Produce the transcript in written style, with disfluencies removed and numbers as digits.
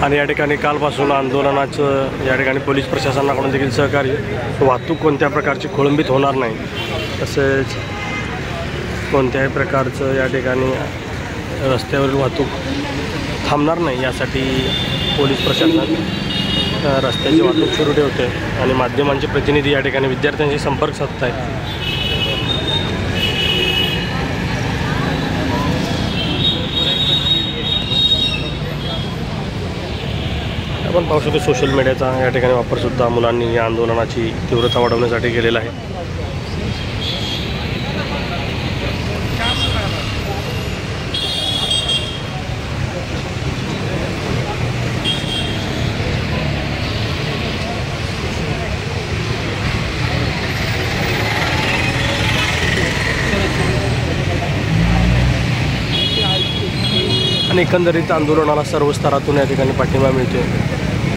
आणि या ठिकाणी कालपासून आंदोलनाचं या ठिकाणी पोलीस प्रशासनाकडून देखील सहकार्य, वाहतूक कोणत्या प्रकारची खोळंबीत होणार नाही, तसेच कोणत्याही प्रकारचं या ठिकाणी रस्त्यावरील वाहतूक थांबणार नाही यासाठी पोलीस प्रशासन रस्त्याची वाहतूक सुरू ठेवते आणि माध्यमांचे प्रतिनिधी या ठिकाणी विद्यार्थ्यांशी संपर्क साधत आहेत। आपण पाहू शकतो सोशल मीडियाचा या ठिकाणी वापरसुद्धा मुलांनी या आंदोलनाची तीव्रता वाढवण्यासाठी केलेला आहे। आणि एकंदरीत आंदोलनाला सर्व स्तरातून या ठिकाणी पाठिंबा मिळतो।